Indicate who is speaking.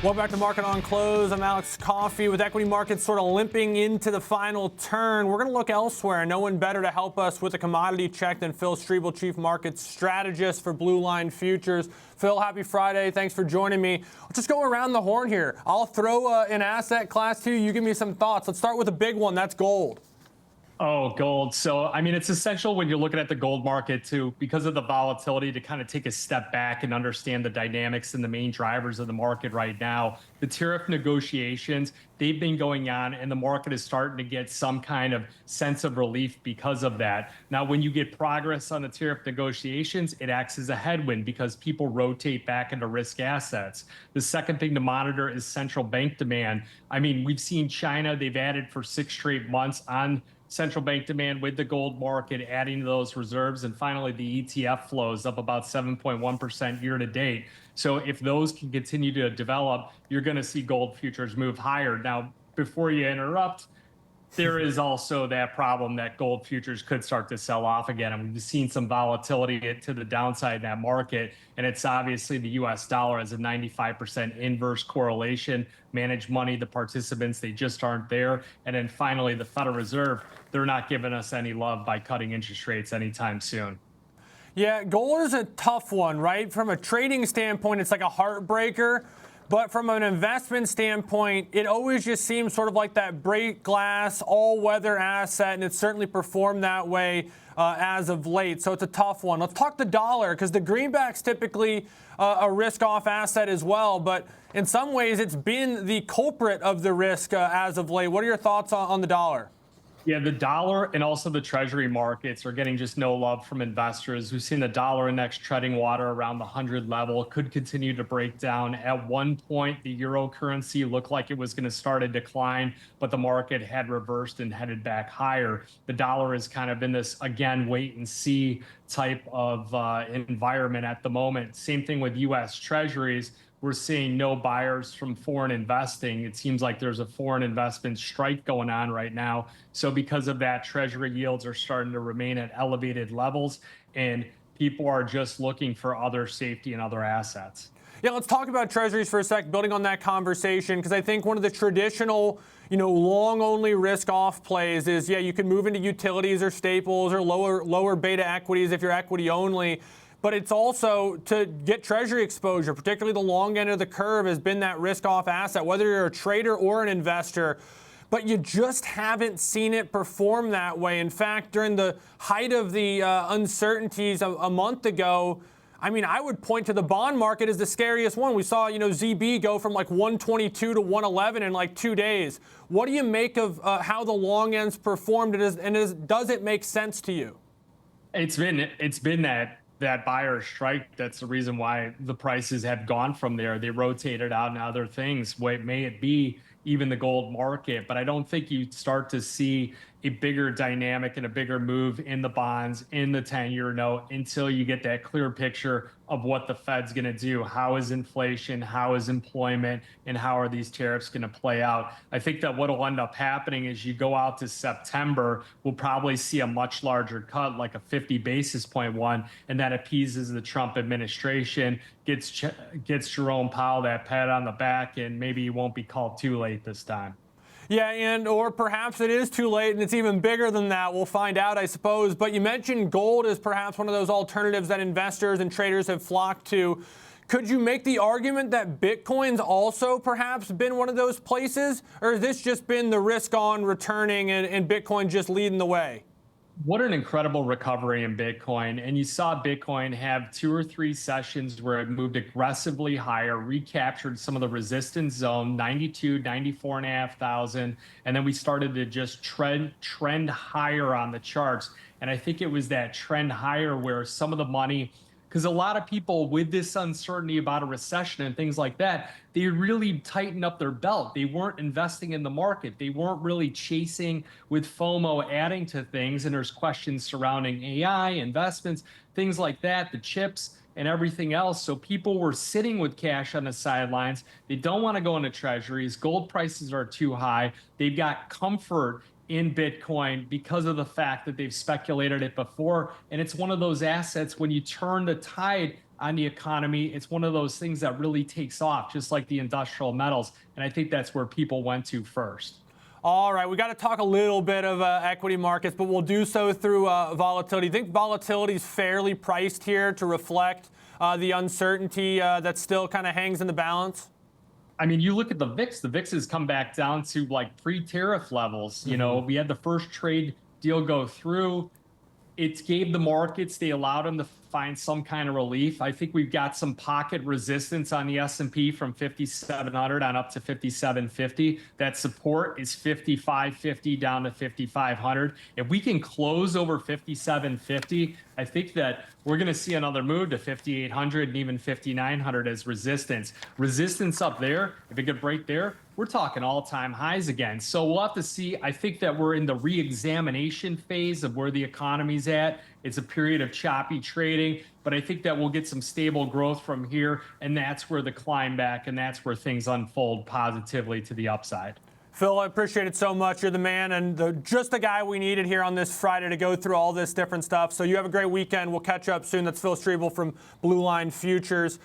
Speaker 1: Welcome back to Market on Close. I'm Alex Coffey. With equity markets sort of limping into the final turn, we're going to look elsewhere. No one better to help us with a commodity check than Phil Strebel, Chief Market Strategist for Blue Line Futures. Phil, happy Friday. Thanks for joining me. Let's just go around the horn here. I'll throw an asset class to you. You give me some thoughts. Let's start with a big one. That's gold.
Speaker 2: Oh, gold. So, I mean, it's essential when you're looking at the gold market to, because of the volatility, to kind of take a step back and understand the dynamics and the main drivers of the market right now. The tariff negotiations, they've been going on, and the market is starting to get some kind of sense of relief because of that. Now, when you get progress on the tariff negotiations, it acts as a headwind because people rotate back into risk assets. The second thing to monitor is central bank demand. I mean, we've seen China, they've added for 6 straight months on central bank demand with the gold market adding to those reserves. And finally, the ETF flows up about 7.1% year to date. So if those can continue to develop, you're going to see gold futures move higher. Now, before you interrupt, there is also that problem that gold futures could start to sell off again. And we've seen some volatility to the downside in that market. And it's obviously the US dollar has a 95% inverse correlation. Managed money, the participants, they just aren't there. And then finally, the Federal Reserve, they're not giving us any love by cutting interest rates anytime soon.
Speaker 1: Yeah, gold is a tough one, right? From a trading standpoint, it's like a heartbreaker. But from an investment standpoint, it always just seems sort of like that break glass, all-weather asset, and it's certainly performed that way as of late. So it's a tough one. Let's talk the dollar, because the greenback's typically a risk-off asset as well. But in some ways, it's been the culprit of the risk as of late. What are your thoughts on the dollar?
Speaker 2: Yeah, the dollar and also the treasury markets are getting just no love from investors. We've seen the dollar index treading water around the 100 level. It could continue to break down. At one point, the euro currency looked like it was going to start a decline, but the market had reversed and headed back higher. The dollar is kind of in this, again, wait and see type of environment at the moment. Same thing with U.S. treasuries. We're seeing no buyers from foreign investing. It seems like there's a foreign investment strike going on right now. So because of that, treasury yields are starting to remain at elevated levels, and people are just looking for other safety and other assets.
Speaker 1: Yeah, let's talk about treasuries for a sec, building on that conversation, because I think one of the traditional, long-only risk-off plays is, yeah, you can move into utilities or staples or lower beta equities if you're equity only. But it's also to get treasury exposure, particularly the long end of the curve has been that risk-off asset, whether you're a trader or an investor. But you just haven't seen it perform that way. In fact, during the height of the uncertainties a month ago, I mean, I would point to the bond market as the scariest one. We saw, ZB go from like 122 to 111 in like 2 days. What do you make of how the long ends performed, and does it make sense to you?
Speaker 2: It's been that buyer strike. That's the reason why the prices have gone from there. They rotated out into other things. May it be even the gold market, but I don't think you start to see a bigger dynamic and a bigger move in the bonds, in the 10-year note, until you get that clear picture of what the Fed's going to do. How is inflation? How is employment? And how are these tariffs going to play out? I think that what will end up happening is you go out to September, we'll probably see a much larger cut, like a 50 basis point one, and that appeases the Trump administration, gets Jerome Powell that pat on the back, and maybe he won't be called too late this time.
Speaker 1: Yeah, or perhaps it is too late and it's even bigger than that. We'll find out, I suppose. But you mentioned gold as perhaps one of those alternatives that investors and traders have flocked to. Could you make the argument that Bitcoin's also perhaps been one of those places? Or has this just been the risk on returning and Bitcoin just leading the way?
Speaker 2: What an incredible recovery in Bitcoin. And you saw Bitcoin have 2 or 3 sessions where it moved aggressively higher, recaptured some of the resistance zone, 92, 94,500. And then we started to just trend higher on the charts. And I think it was that trend higher where some of the money, because a lot of people with this uncertainty about a recession and things like that, they really tightened up their belt. They weren't investing in the market. They weren't really chasing with FOMO, adding to things. And there's questions surrounding AI, investments, things like that, the chips and everything else. So people were sitting with cash on the sidelines. They don't want to go into treasuries. Gold prices are too high. They've got comfort in Bitcoin because of the fact that they've speculated it before. And it's one of those assets when you turn the tide on the economy. It's one of those things that really takes off, just like the industrial metals. And I think that's where people went to first.
Speaker 1: All right, we got to talk a little bit of equity markets, but we'll do so through volatility. Do you think volatility is fairly priced here to reflect the uncertainty that still kind of hangs in the balance?
Speaker 2: I mean, you look at the VIX. The VIX has come back down to like pre-tariff levels. You know, we had the first trade deal go through. It gave the markets, they allowed them to find some kind of relief. I think we've got some pocket resistance on the S&P from 5,700 on up to 5,750. That support is 5,550 down to 5,500. If we can close over 5,750, I think that we're going to see another move to 5,800 and even 5,900 as resistance. Resistance up there, if it could break there, we're talking all-time highs again. So we'll have to see. I think that we're in the re-examination phase of where the economy's at. It's a period of choppy trading, but I think that we'll get some stable growth from here, and that's where the climb back, and that's where things unfold positively to the upside.
Speaker 1: Phil, I appreciate it so much. You're the man and just the guy we needed here on this Friday to go through all this different stuff. So you have a great weekend. We'll catch up soon. That's Phil Strebel from Blue Line Futures.